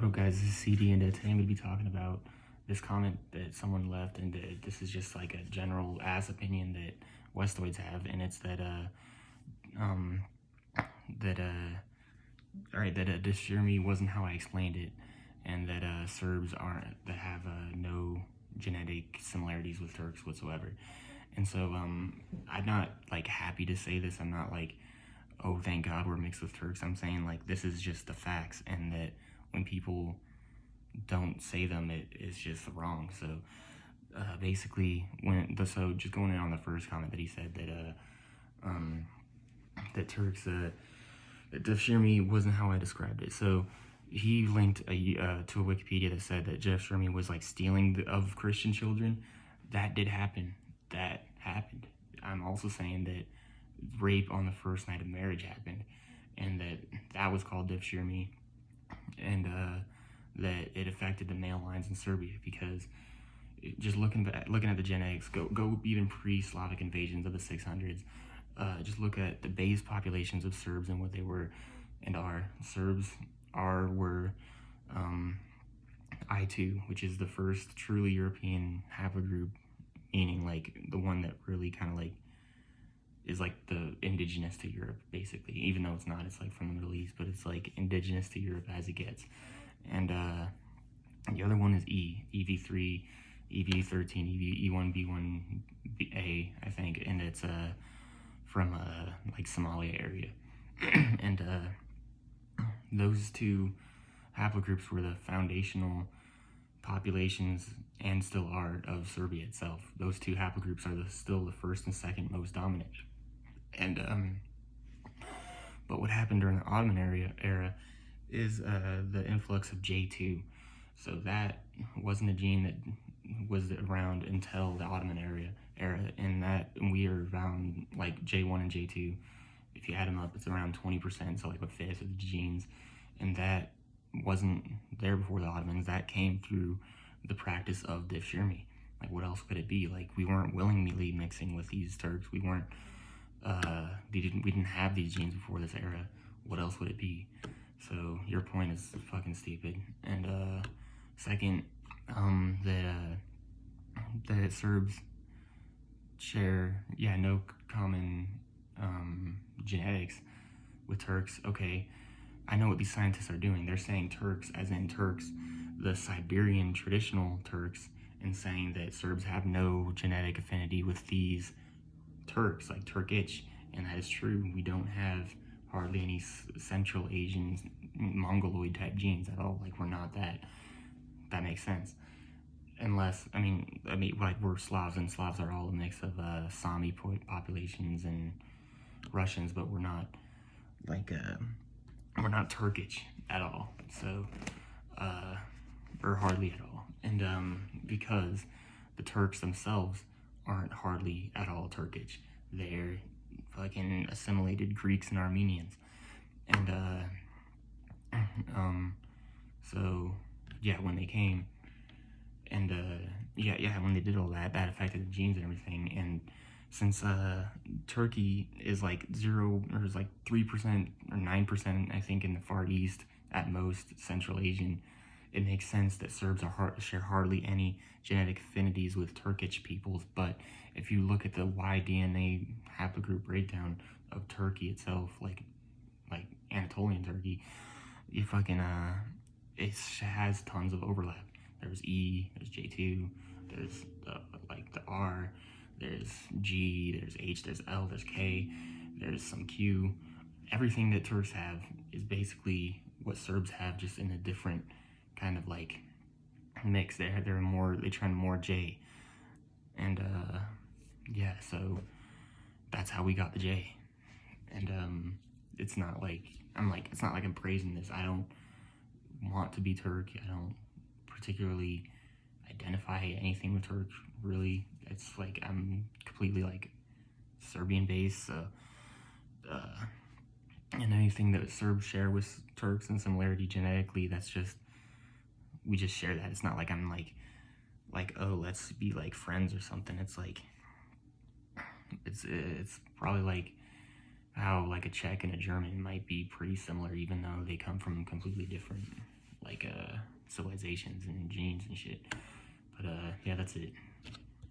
What up, guys? This is CD, and today I'm going to be talking about this comment that someone left, and this is just like a general ass opinion that Westoids have, and it's that Dishirmi wasn't how I explained it, and that Serbs have no genetic similarities with Turks whatsoever. And so I'm not like happy to say this. I'm not like, oh, thank God we're mixed with Turks. I'm saying like this is just the facts, and that when people don't say them, it is just wrong. So basically, so just going in on the first comment that he said that Turks that Shirmi wasn't how I described it. So he linked to a Wikipedia that said that Jeff Shirmi was like stealing of Christian children. That did happen. That happened. I'm also saying that rape on the first night of marriage happened, and that was called Div Shirmi, and that it affected the male lines in Serbia because just looking at the genetics, go even pre-Slavic invasions of the 600s. Just look at the base populations of Serbs and what they were and are. Serbs were I2, which is the first truly European haplogroup, meaning like the one that really kind of like is like the indigenous to Europe, basically. Even though it's not, it's like from the Middle East, but it's like indigenous to Europe as it gets. And the other one is EV3, EV13, E1B1A, I think, and it's from like Somalia area. And those two haplogroups were the foundational populations, and still are, of Serbia itself. Those two haplogroups are still the first and second most dominant. And but what happened during the Ottoman era is the influx of J2. So that wasn't a gene that was around until the Ottoman era, and we are around like J1 and J2. If you add them up, it's around 20%, so like a fifth of the genes, and that wasn't there before the Ottomans. That came through the practice of Div Shirmi. Like, what else could it be? Like, we weren't willingly mixing with these Turks. We weren't. We didn't have these genes before this era. What else would it be? So your point is fucking stupid. And second, that Serbs share no common genetics with Turks. Okay, I know what these scientists are doing. They're saying Turks as in Turks, the Siberian traditional Turks, and saying that Serbs have no genetic affinity with these Turks, like Turkish, and that is true. We don't have hardly any Central Asian Mongoloid type genes at all. Like, we're not that. That makes sense. Unless, I mean, like, we're Slavs, and Slavs are all a mix of Sami populations and Russians, but we're not like we're not Turkish at all. So, or hardly at all. And because the Turks themselves aren't hardly at all Turkish. They're fucking assimilated Greeks and Armenians. And so yeah, when they came, and when they did all that, that affected the genes and everything. And since Turkey is like 3% or 9%, I think, in the Far East at most, Central Asian, it makes sense that Serbs share hardly any genetic affinities with Turkish peoples. But if you look at the Y-DNA haplogroup breakdown of Turkey itself, like Anatolian Turkey, you fucking it has tons of overlap. There's E, there's J2, there's like the R, there's G, there's H, there's L, there's K, there's some Q. Everything that Turks have is basically what Serbs have, just in a different kind of like mix. They trend more J, and so that's how we got the J. And it's not like I'm praising this. I don't want to be Turk. I don't particularly identify anything with Turk, really. It's like I'm completely like Serbian based, so and anything that Serbs share with Turks in similarity genetically, that's just, we just share that. It's not like I'm like oh, let's be like friends or something. It's like it's probably like how like a Czech and a German might be pretty similar, even though they come from completely different like civilizations and genes and shit. But yeah, that's it.